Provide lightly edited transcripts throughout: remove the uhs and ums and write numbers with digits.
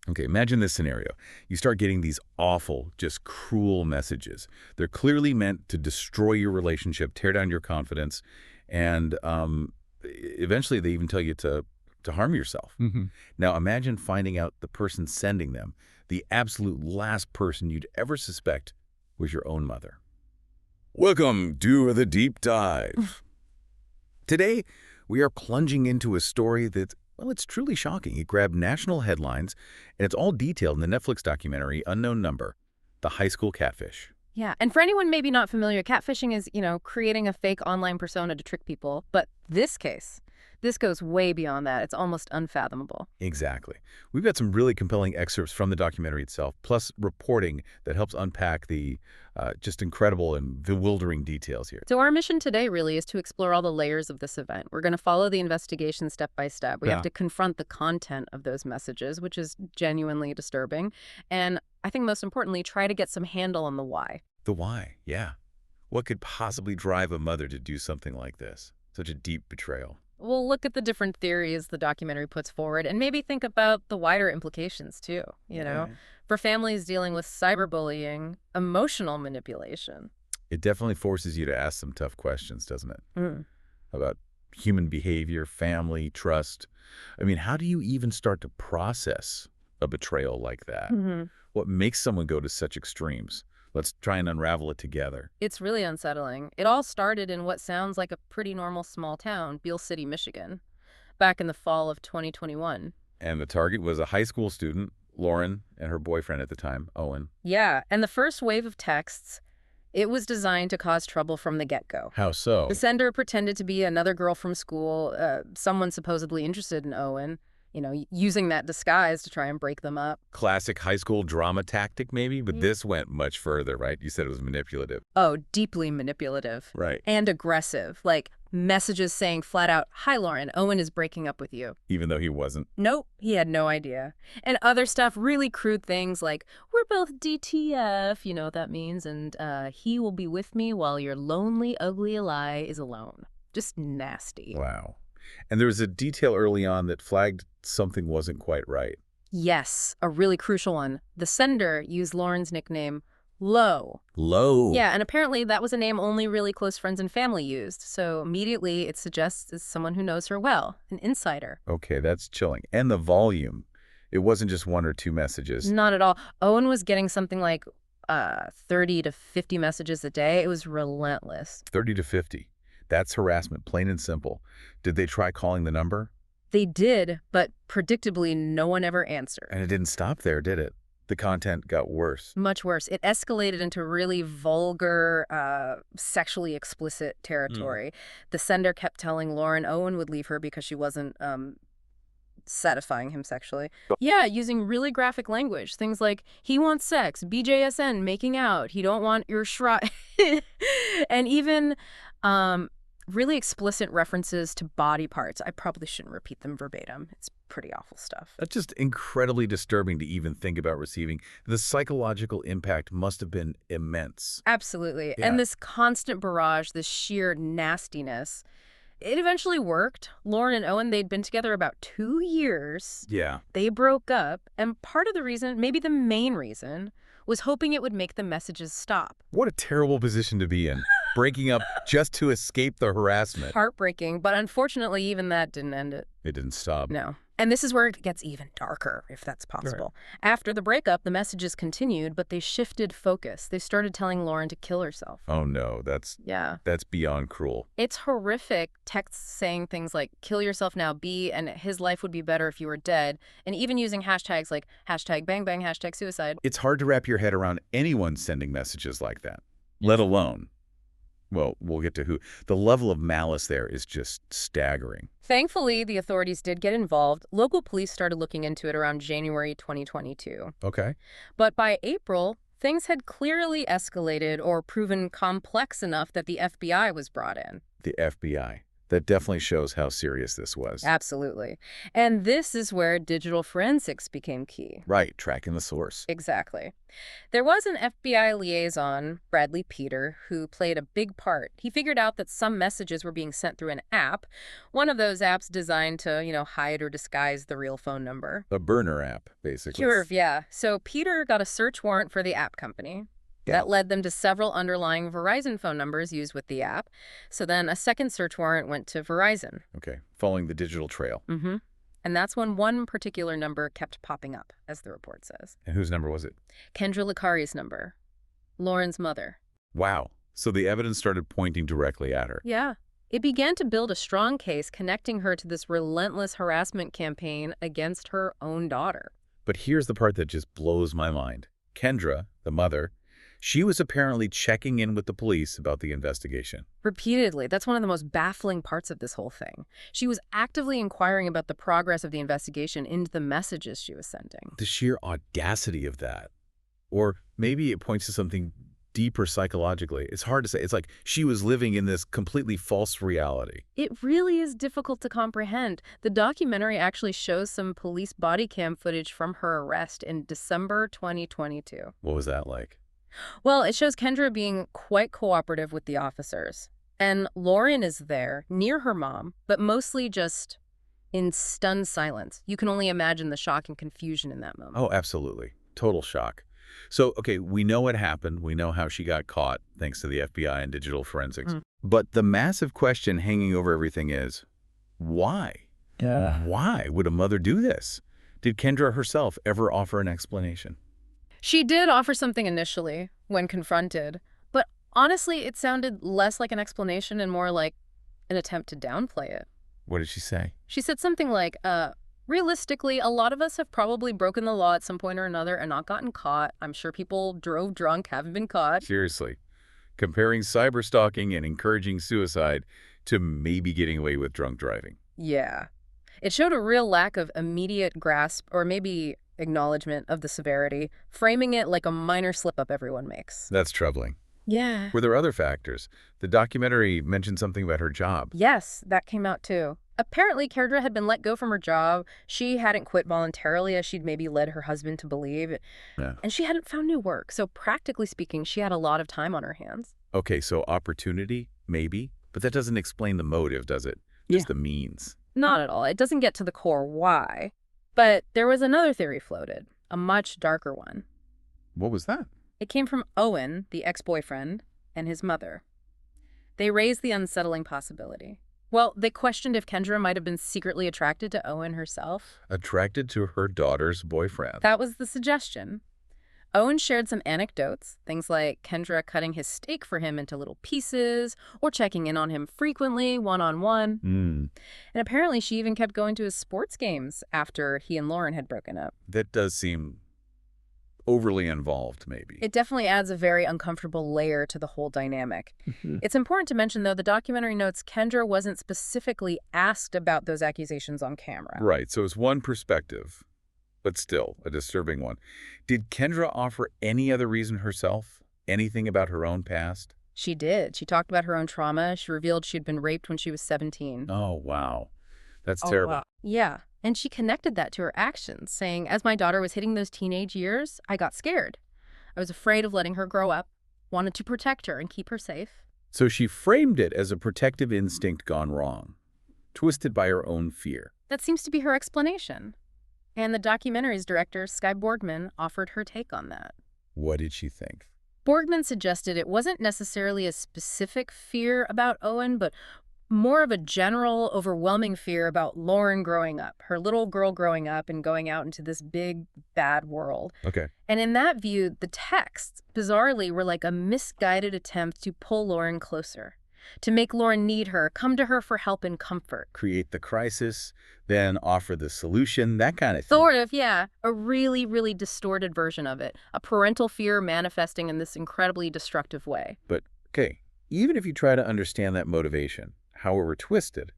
Okay, imagine this scenario. You start getting these awful, just cruel messages. They're clearly meant to destroy your relationship, tear down your confidence, and eventually they even tell you to harm yourself. Now imagine finding out the person sending them, the absolute last person you'd ever suspect, was your own mother. Welcome to the deep dive. Today, we are plunging into a story that, well, it's truly shocking. It grabbed national headlines, and it's all detailed in the Netflix documentary Unknown Number, The High School Catfish. Yeah, and for anyone maybe not familiar, catfishing is, creating a fake online persona to trick people. But this case, this goes way beyond that. It's almost unfathomable. Exactly. We've got some really compelling excerpts from the documentary itself, plus reporting that helps unpack the just incredible and bewildering details here. So our mission today really is to explore all the layers of this event. We're going to follow the investigation step by step. We have to confront the content of those messages, which is genuinely disturbing. And I think most importantly, try to get some handle on the why. The why, yeah. What could possibly drive a mother to do something like this? Such a deep betrayal. We'll look at the different theories the documentary puts forward and maybe think about the wider implications, too, for families dealing with cyberbullying, emotional manipulation. It definitely forces you to ask some tough questions, doesn't it? About human behavior, family, trust. I mean, how do you even start to process a betrayal like that? What makes someone go to such extremes? Let's try and unravel it together. It's really unsettling. It all started in what sounds like a pretty normal small town, Beale City, Michigan, back in the fall of 2021. And the target was a high school student, Lauryn, and her boyfriend at the time, Owen. Yeah, and the first wave of texts, it was designed to cause trouble from the get-go. How so? The sender pretended to be another girl from school, someone supposedly interested in Owen, using that disguise to try and break them up. Classic high school drama tactic, maybe? But this went much further, right? You said it was manipulative. Oh, deeply manipulative. Right. And aggressive. Like messages saying flat out, "Hi, Lauryn, Owen is breaking up with you." Even though he wasn't. Nope, he had no idea. And other stuff, really crude things like, "We're both DTF," you know what that means, and "he will be with me while your lonely, ugly lie is alone." Just nasty. Wow. And there was a detail early on that flagged something wasn't quite right. Yes, a really crucial one. The sender used Lauryn's nickname, Low. Low? Yeah, and apparently that was a name only really close friends and family used. So immediately it suggests it's someone who knows her well, an insider. Okay, that's chilling. And the volume. It wasn't just one or two messages. Not at all. Owen was getting something like 30 to 50 messages a day. It was relentless. 30 to 50. That's harassment, plain and simple. Did they try calling the number? They did, but predictably no one ever answered. And it didn't stop there, did it? The content got worse. Much worse. It escalated into really vulgar, sexually explicit territory. The sender kept telling Lauryn Owen would leave her because she wasn't satisfying him sexually. Yeah, using really graphic language. Things like, he wants sex, BJSN, making out, he don't want your shrine. And even really explicit references to body parts. I probably shouldn't repeat them verbatim. It's pretty awful stuff. That's just incredibly disturbing to even think about receiving. The psychological impact must have been immense. Absolutely. Yeah. And this constant barrage, this sheer nastiness, it eventually worked. Lauryn and Owen, they'd been together about 2 years. Yeah. They broke up, and part of the reason, maybe the main reason, was hoping it would make the messages stop. What a terrible position to be in. Breaking up just to escape the harassment. Heartbreaking, but unfortunately even that didn't end it. It didn't stop. No. And this is where it gets even darker, if that's possible. Right. After the breakup, the messages continued, but they shifted focus. They started telling Lauryn to kill herself. Oh no, that's beyond cruel. It's horrific. Texts saying things like, "Kill yourself now, B," and "his life would be better if you were dead," and even using hashtags like #bangbang, #suicide. It's hard to wrap your head around anyone sending messages like that, let alone, well, we'll get to who. The level of malice there is just staggering. Thankfully, the authorities did get involved. Local police started looking into it around January 2022. Okay. But by April, things had clearly escalated or proven complex enough that the FBI was brought in. The FBI. That definitely shows how serious this was. Absolutely. And this is where digital forensics became key. Right, tracking the source. Exactly. There was an FBI liaison, Bradley Peter, who played a big part. He figured out that some messages were being sent through an app, one of those apps designed to, hide or disguise the real phone number. A burner app, basically. Sure, yeah. So Peter got a search warrant for the app company. Yeah. That led them to several underlying Verizon phone numbers used with the app. So then a second search warrant went to Verizon. Okay, following the digital trail. Mm-hmm. And that's when one particular number kept popping up, as the report says. And whose number was it? Kendra Licari's number. Lauren's mother. Wow. So the evidence started pointing directly at her. Yeah. It began to build a strong case connecting her to this relentless harassment campaign against her own daughter. But here's the part that just blows my mind. Kendra, the mother, she was apparently checking in with the police about the investigation. Repeatedly. That's one of the most baffling parts of this whole thing. She was actively inquiring about the progress of the investigation into the messages she was sending. The sheer audacity of that. Or maybe it points to something deeper psychologically. It's hard to say. It's like she was living in this completely false reality. It really is difficult to comprehend. The documentary actually shows some police body cam footage from her arrest in December 2022. What was that like? Well, it shows Kendra being quite cooperative with the officers. And Lauryn is there, near her mom, but mostly just in stunned silence. You can only imagine the shock and confusion in that moment. Oh, absolutely. Total shock. So, okay, we know what happened. We know how she got caught, thanks to the FBI and digital forensics. But the massive question hanging over everything is, why? Yeah. Why would a mother do this? Did Kendra herself ever offer an explanation? She did offer something initially when confronted, but honestly, it sounded less like an explanation and more like an attempt to downplay it. What did she say? She said something like, realistically, a lot of us have probably broken the law at some point or another and not gotten caught. I'm sure people drove drunk, haven't been caught. Seriously. Comparing cyberstalking and encouraging suicide to maybe getting away with drunk driving. Yeah. It showed a real lack of immediate grasp or maybe acknowledgement of the severity, framing it like a minor slip-up everyone makes. That's troubling. Yeah. Were there other factors? The documentary mentioned something about her job. Yes, that came out too. Apparently, Kendra had been let go from her job. She hadn't quit voluntarily, as she'd maybe led her husband to believe. Yeah. And she hadn't found new work. So practically speaking, she had a lot of time on her hands. Okay, so opportunity, maybe, but that doesn't explain the motive, does it? Just the means. Not at all. It doesn't get to the core why. But there was another theory floated, a much darker one. What was that? It came from Owen, the ex-boyfriend, and his mother. They raised the unsettling possibility. Well, they questioned if Kendra might have been secretly attracted to Owen herself. Attracted to her daughter's boyfriend. That was the suggestion. Owen shared some anecdotes, things like Kendra cutting his steak for him into little pieces or checking in on him frequently, one-on-one. And apparently she even kept going to his sports games after he and Lauryn had broken up. That does seem overly involved, maybe. It definitely adds a very uncomfortable layer to the whole dynamic. It's important to mention, though, the documentary notes Kendra wasn't specifically asked about those accusations on camera. Right, so it's one perspective, but still a disturbing one. Did Kendra offer any other reason herself? Anything about her own past? She did. She talked about her own trauma. She revealed she'd been raped when she was 17. Oh, wow. That's terrible. Wow. Yeah. And she connected that to her actions, saying, as my daughter was hitting those teenage years, I got scared. I was afraid of letting her grow up, wanted to protect her and keep her safe. So she framed it as a protective instinct gone wrong, twisted by her own fear. That seems to be her explanation. And the documentary's director, Skye Borgman, offered her take on that. What did she think? Borgman suggested it wasn't necessarily a specific fear about Owen, but more of a general, overwhelming fear about Lauryn growing up, her little girl growing up and going out into this big, bad world. Okay. And in that view, the texts, bizarrely, were like a misguided attempt to pull Lauryn closer, to make Lauryn need her, come to her for help and comfort. Create the crisis, then offer the solution, that kind of thing. Sort of, yeah. A really, really distorted version of it. A parental fear manifesting in this incredibly destructive way. But, okay, even if you try to understand that motivation, however twisted,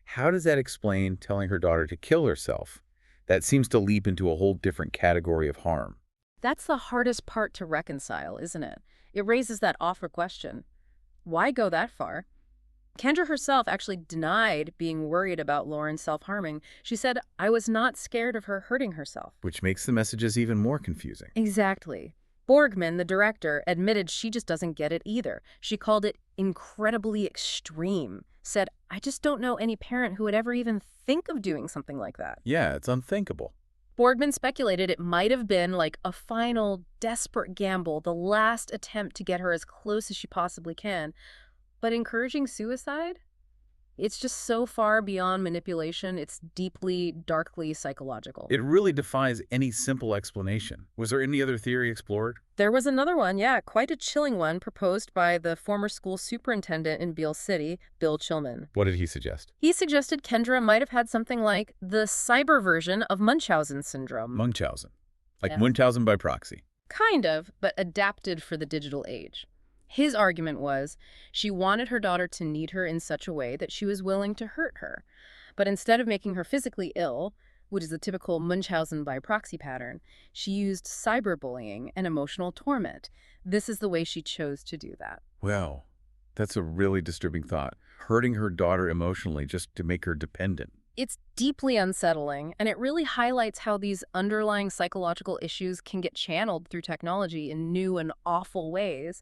how does that explain telling her daughter to kill herself? That seems to leap into a whole different category of harm. That's the hardest part to reconcile, isn't it? It raises that awkward question. Why go that far? Kendra herself actually denied being worried about Lauren self-harming. She said, "I was not scared of her hurting herself." Which makes the messages even more confusing. Exactly. Borgman, the director, admitted she just doesn't get it either. She called it incredibly extreme. Said, "I just don't know any parent who would ever even think of doing something like that." Yeah, it's unthinkable. Borgman speculated it might have been like a final, desperate gamble, the last attempt to get her as close as she possibly can. But encouraging suicide? It's just so far beyond manipulation, it's deeply, darkly psychological. It really defies any simple explanation. Was there any other theory explored? There was another one, yeah, quite a chilling one, proposed by the former school superintendent in Beale City, Bill Chillman. What did he suggest? He suggested Kendra might have had something like the cyber version of Munchausen syndrome. Munchausen. Like Yeah. Munchausen by proxy. Kind of, but adapted for the digital age. His argument was she wanted her daughter to need her in such a way that she was willing to hurt her. But instead of making her physically ill, which is the typical Munchausen by proxy pattern, she used cyberbullying and emotional torment. This is the way she chose to do that. Well, that's a really disturbing thought. Hurting her daughter emotionally just to make her dependent. It's deeply unsettling, and it really highlights how these underlying psychological issues can get channeled through technology in new and awful ways.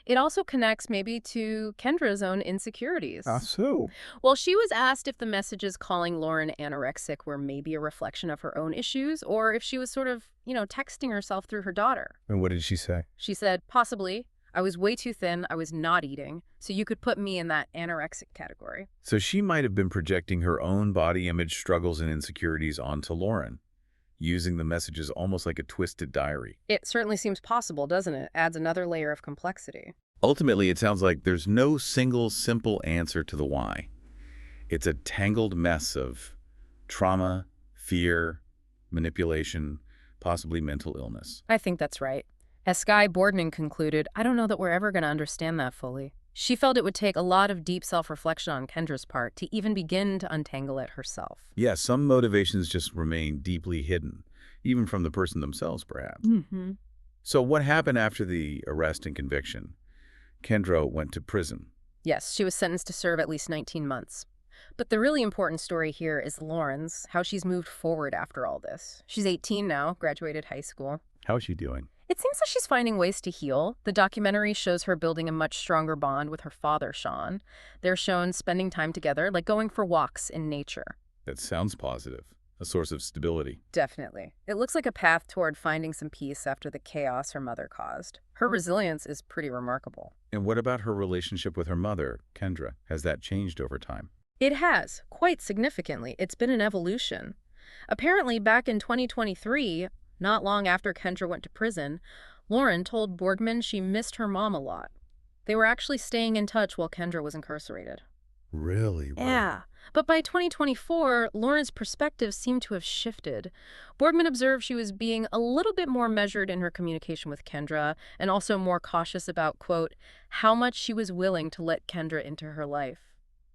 It also connects maybe to Kendra's own insecurities. So? Well, she was asked if the messages calling Lauren anorexic were maybe a reflection of her own issues, or if she was sort of, texting herself through her daughter. And what did she say? She said, "Possibly. I was way too thin. I was not eating. So you could put me in that anorexic category." So she might have been projecting her own body image struggles and insecurities onto Lauren, using the messages almost like a twisted diary. It certainly seems possible, doesn't it? Adds another layer of complexity. Ultimately, it sounds like there's no single simple answer to the why. It's a tangled mess of trauma, fear, manipulation, possibly mental illness. I think that's right. As Skye Boardman concluded, "I don't know that we're ever going to understand that fully." She felt it would take a lot of deep self-reflection on Kendra's part to even begin to untangle it herself. Yeah, some motivations just remain deeply hidden, even from the person themselves, perhaps. Mm-hmm. So what happened after the arrest and conviction? Kendra went to prison. Yes, she was sentenced to serve at least 19 months. But the really important story here is Lauren's, how she's moved forward after all this. She's 18 now, graduated high school. How is she doing? It seems like she's finding ways to heal. The documentary shows her building a much stronger bond with her father, Sean. They're shown spending time together, like going for walks in nature. That sounds positive. A source of stability. Definitely. It looks like a path toward finding some peace after the chaos her mother caused. Her resilience is pretty remarkable. And what about her relationship with her mother, Kendra? Has that changed over time? It has, quite significantly. It's been an evolution. Apparently, back in 2023, not long after Kendra went to prison, Lauryn told Borgman she missed her mom a lot. They were actually staying in touch while Kendra was incarcerated. Really? Wow. Yeah. But by 2024, Lauryn's perspective seemed to have shifted. Borgman observed she was being a little bit more measured in her communication with Kendra and also more cautious about, quote, how much she was willing to let Kendra into her life.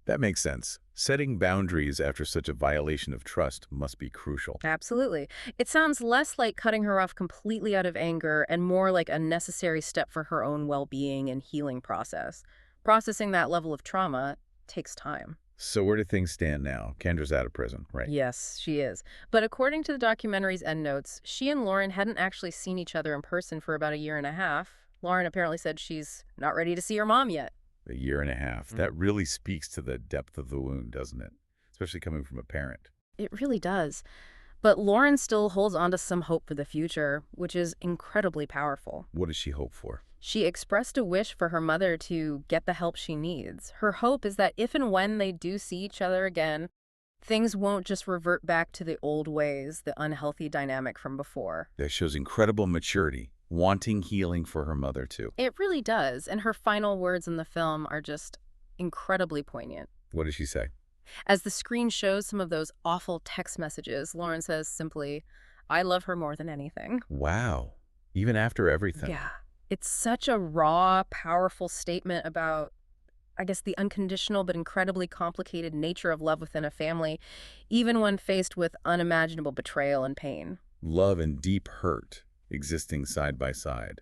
That makes sense. Setting boundaries after such a violation of trust must be crucial. Absolutely. It sounds less like cutting her off completely out of anger and more like a necessary step for her own well-being and healing process. Processing that level of trauma takes time. So where do things stand now? Kendra's out of prison, right? Yes, she is. But according to the documentary's endnotes, she and Lauryn hadn't actually seen each other in person for about a year and a half. Lauryn apparently said she's not ready to see her mom yet. A year and a half. That really speaks to the depth of the wound, doesn't it? Especially coming from a parent. It really does. But Lauryn still holds on to some hope for the future, which is incredibly powerful. What does she hope for? She expressed a wish for her mother to get the help she needs. Her hope is that if and when they do see each other again, things won't just revert back to the old ways, the unhealthy dynamic from before. That shows incredible maturity, wanting healing for her mother, too. It really does, and her final words in the film are just incredibly poignant. What does she say? As the screen shows some of those awful text messages, Lauryn says simply, "I love her more than anything." Wow. Even after everything. Yeah. It's such a raw, powerful statement about, I guess, the unconditional but incredibly complicated nature of love within a family, even when faced with unimaginable betrayal and pain. Love and deep hurt existing side by side.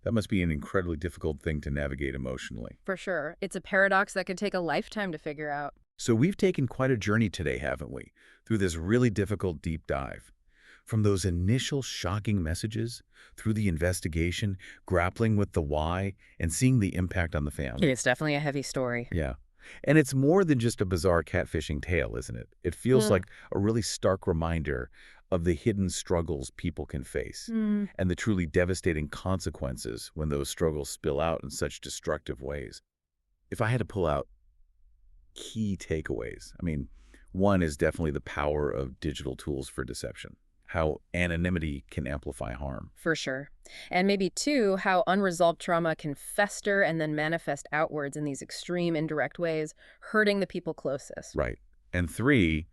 That must be an incredibly difficult thing to navigate emotionally. For sure. It's a paradox that could take a lifetime to figure out. So we've taken quite a journey today, haven't we? Through this really difficult deep dive. From those initial shocking messages, through the investigation, grappling with the why, and seeing the impact on the family. It's definitely a heavy story. Yeah. And it's more than just a bizarre catfishing tale, isn't it? It feels like a really stark reminder of the hidden struggles people can face Mm. and the truly devastating consequences when those struggles spill out in such destructive ways. If I had to pull out key takeaways, one is definitely the power of digital tools for deception, how anonymity can amplify harm. For sure. And maybe two, how unresolved trauma can fester and then manifest outwards in these extreme indirect ways, hurting the people closest. Right. And three,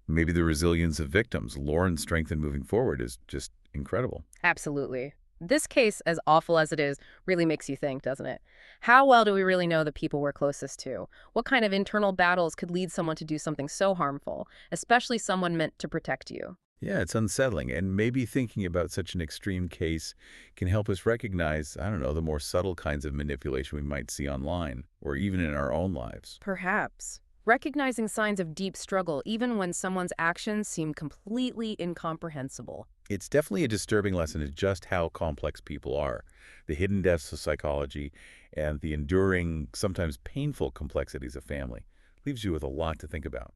maybe the resilience of victims. Lauren's strength in moving forward is just incredible. Absolutely. This case, as awful as it is, really makes you think, doesn't it? How well do we really know the people we're closest to? What kind of internal battles could lead someone to do something so harmful, especially someone meant to protect you? Yeah, it's unsettling. And maybe thinking about such an extreme case can help us recognize, I don't know, the more subtle kinds of manipulation we might see online or even in our own lives. Perhaps. Recognizing signs of deep struggle even when someone's actions seem completely incomprehensible. It's definitely a disturbing lesson in just how complex people are, the hidden depths of psychology, and the enduring, sometimes painful complexities of family. Leaves you with a lot to think about.